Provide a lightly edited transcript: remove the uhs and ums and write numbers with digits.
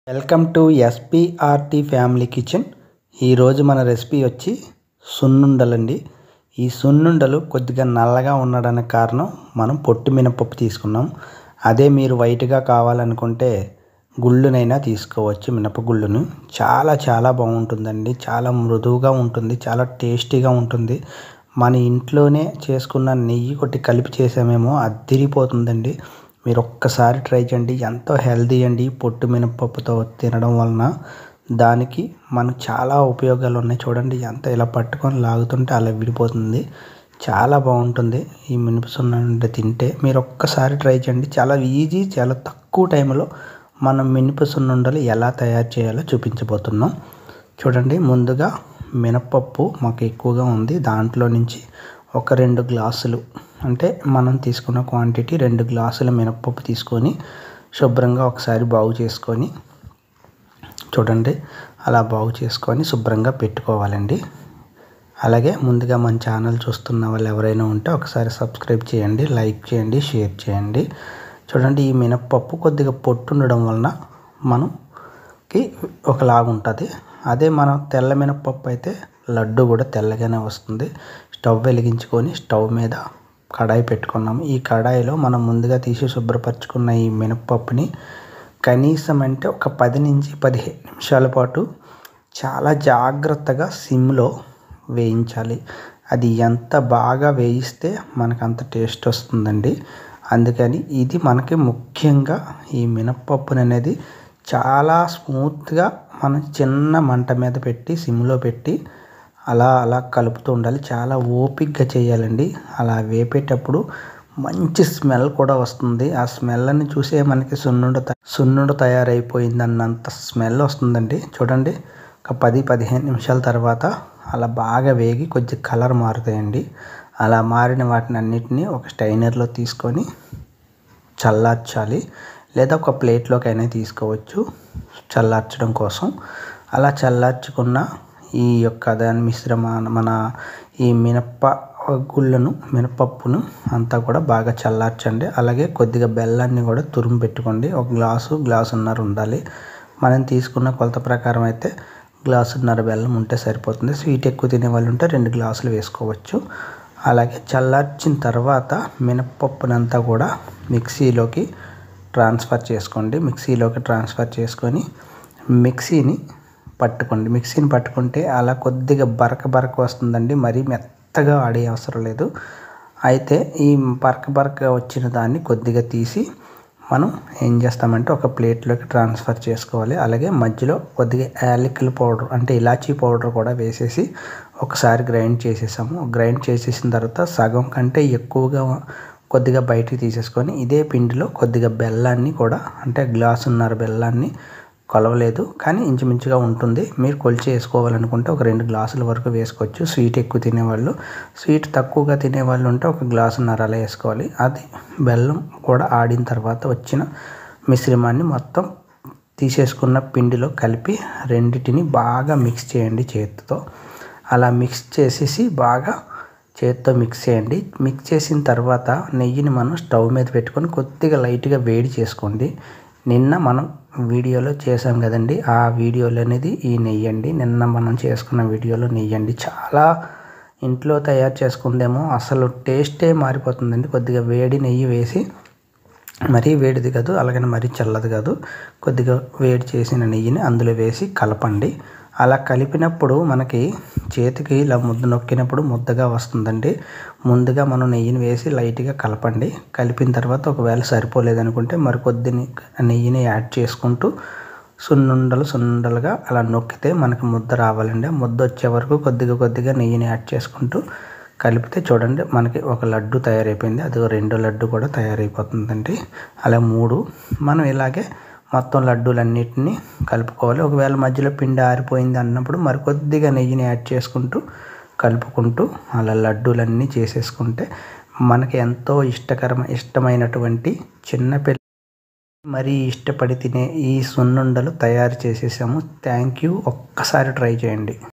Welcome to SPRT family kitchen. ఈరోజు మన recipe వచ్చి సున్నుండలండి. ఈ సున్నుండలు కొద్దిగా నల్లగా ఉండడానికి కారణం మనం పొట్టు మినపప్పు తీసుకున్నాం. అదే మీరు వైట్గా కావాలనుకుంటే గుళ్ళునైనా తీసుకోవచ్చు. మినపగుళ్ళును చాలా బాగుంటుందండి. చాలా మృదువుగా ఉంటుంది, చాలా టేస్టీగా ఉంటుంది. మన ఇంట్లోనే చేసుకున్న నెయ్యి కొట్టి కలిపి చేసామేమో అద్దిరిపోతుందండి. మీరు ఒక్కసారి ట్రై చేయండి. ఎంతో హెల్దీ అండి. పొట్టు మినపప్పుతో తినడం వలన దానికి మనకు చాలా ఉపయోగాలు ఉన్నాయి. చూడండి, ఎంత ఇలా పట్టుకొని లాగుతుంటే అలా విడిపోతుంది. చాలా బాగుంటుంది ఈ మినప సున్నుండ తింటే. మీరు ఒక్కసారి ట్రై చేయండి. చాలా ఈజీ, చాలా తక్కువ టైంలో మనం మినప సున్నుండలు ఎలా తయారు చేయాలో చూపించబోతున్నాం. చూడండి, ముందుగా మినపప్పు మాకు ఎక్కువగా ఉంది. దాంట్లో నుంచి ఒక 2 గ్లాసులు, అంటే మనం తీసుకున్న క్వాంటిటీ 2 గ్లాసుల మినపప్పు తీసుకొని శుభ్రంగా ఒకసారి బాగు చేసుకొని, చూడండి అలా బాగు చేసుకొని శుభ్రంగా పెట్టుకోవాలండి. అలాగే ముందుగా మన ఛానల్ చూస్తున్న వాళ్ళు ఎవరైనా ఉంటే ఒకసారి సబ్స్క్రైబ్ చేయండి, లైక్ చేయండి, షేర్ చేయండి. చూడండి, ఈ మినపప్పు కొద్దిగా పొట్టు ఉండడం వలన మనకి ఒకలాగా ఉంటుంది. అదే మనం తెల్ల మినపప్పు అయితే లడ్డు కూడా తెల్లగానే వస్తుంది. స్టవ్ వెలిగించుకొని స్టవ్ మీద కడాయి పెట్టుకున్నాము. ఈ కడాయిలో మనం ముందుగా తీసి శుభ్రపరచుకున్న ఈ మినపప్పుని కనీసం అంటే ఒక 10 నుంచి 15 నిమిషాల పాటు చాలా జాగ్రత్తగా సిమ్లో వేయించాలి. అది ఎంత బాగా వేయిస్తే మనకు అంత టేస్ట్ వస్తుందండి. అందుకని ఇది మనకి ముఖ్యంగా ఈ మినపప్పుని అనేది చాలా స్మూత్గా మనం చిన్న మంట మీద పెట్టి సిమ్లో పెట్టి అలా కలుపుతూ ఉండాలి. చాలా ఓపికగా చేయాలండి. అలా వేపేటప్పుడు మంచి స్మెల్ కూడా వస్తుంది. ఆ స్మెల్ని చూసే మనకి సున్నుండ తయారైపోయిందన్నంత స్మెల్ వస్తుందండి. చూడండి, ఒక 10-15 నిమిషాల తర్వాత అలా బాగా వేగి కొంచెం కలర్ మారుతాయండి. అలా మారిన వాటిని అన్నిటినీ ఒక స్టైనర్లో తీసుకొని చల్లార్చాలి. లేదా ఒక ప్లేట్లోకైనా తీసుకోవచ్చు చల్లార్చడం కోసం. అలా చల్లార్చుకున్న ఈ యొక్క దాని మన ఈ మినపప్పును అంతా కూడా బాగా చల్లార్చండి. అలాగే కొద్దిగా బెల్లాన్ని కూడా తురుము పెట్టుకోండి. ఒక గ్లాసున్నర ఉండాలి. మనం తీసుకున్న కొలత ప్రకారం అయితే గ్లాసున్నర బెల్లం ఉంటే సరిపోతుంది. స్వీట్ ఎక్కువ తినే వాళ్ళు ఉంటే 2 గ్లాసులు వేసుకోవచ్చు. అలాగే చల్లార్చిన తర్వాత మినపప్పునంతా కూడా మిక్సీలోకి ట్రాన్స్ఫర్ చేసుకోండి. మిక్సీలోకి ట్రాన్స్ఫర్ చేసుకొని మిక్సీని పట్టుకుంటే అలా కొద్దిగా బరక వస్తుందండి. మరీ మెత్తగా ఆడే అవసరం లేదు. అయితే ఈ బరక వచ్చిన దాన్ని కొద్దిగా తీసి మనం ఏం చేస్తామంటే ఒక ప్లేట్లోకి ట్రాన్స్ఫర్ చేసుకోవాలి. అలాగే మధ్యలో కొద్దిగా యాలకుల పౌడర్, అంటే ఇలాచీ పౌడర్ కూడా వేసేసి ఒకసారి గ్రైండ్ చేసేసాము. గ్రైండ్ చేసేసిన తర్వాత సగం కంటే ఎక్కువగా కొద్దిగా బయటికి తీసేసుకొని ఇదే పిండిలో కొద్దిగా బెల్లాన్ని కూడా, అంటే గ్లాసున్నర బెల్లాన్ని, కొలవలేదు కానీ ఇంచుమించుగా ఉంటుంది. మీరు కొలిచి వేసుకోవాలనుకుంటే ఒక 2 గ్లాసుల వరకు వేసుకోవచ్చు. స్వీట్ ఎక్కువ తినేవాళ్ళు, స్వీట్ తక్కువగా తినేవాళ్ళు ఉంటే ఒక గ్లాసున్నర అలా వేసుకోవాలి. అది బెల్లం కూడా ఆడిన తర్వాత వచ్చిన మిశ్రమాన్ని మొత్తం తీసేసుకున్న పిండిలో కలిపి రెండిటిని బాగా మిక్స్ చేయండి చేతితో. అలా మిక్స్ చేసేసి బాగా చేతితో మిక్స్ చేయండి. మిక్స్ చేసిన తర్వాత నెయ్యిని మనం స్టవ్ మీద పెట్టుకొని కొద్దిగా లైట్గా వేడి చేసుకోండి. నిన్న మనం వీడియోలో చేసాం కదండి, ఆ వీడియోలో అనేది ఈ నెయ్యి అండి. నిన్న మనం చేసుకున్న వీడియోలో నెయ్యి అండి. చాలా ఇంట్లో తయారు చేసుకుందేమో అసలు టేస్టే మారిపోతుందండి. కొద్దిగా వేడి నెయ్యి వేసి, మరీ వేడిది కాదు అలాగని మరీ చల్లది కాదు, కొద్దిగా వేడి చేసిన నెయ్యిని అందులో వేసి కలపండి. అలా కలిపినప్పుడు మనకి చేతికి ఇలా ముద్ద నొక్కినప్పుడు ముద్దగా వస్తుందండి. ముందుగా మనం నెయ్యిని వేసి లైట్గా కలపండి. కలిపిన తర్వాత ఒకవేళ సరిపోలేదనుకుంటే మరికొద్ది నెయ్యిని యాడ్ చేసుకుంటూ సున్నుండలుగా అలా నొక్కితే మనకి ముద్ద రావాలండి. ముద్ద వచ్చే వరకు కొద్దిగా నెయ్యిని యాడ్ చేసుకుంటూ కలిపితే చూడండి మనకి ఒక లడ్డు తయారైపోయింది. అది 2 లడ్డు కూడా తయారైపోతుందండి. అలా 3 మనం ఇలాగే మొత్తం లడ్డూలన్నిటినీ కలుపుకోవాలి. ఒకవేళ మధ్యలో పిండి ఆరిపోయింది అన్నప్పుడు మరికొద్దిగా నెయ్యిని యాడ్ చేసుకుంటూ కలుపుకుంటూ అలా లడ్డూలన్నీ చేసేసుకుంటే మనకి ఎంతో ఇష్టమైనటువంటి చిన్నపిల్ల మరీ ఇష్టపడి తినే ఈ సున్నుండలు తయారు చేసేసాము. Thank you. ఒక్కసారి ట్రై చేయండి.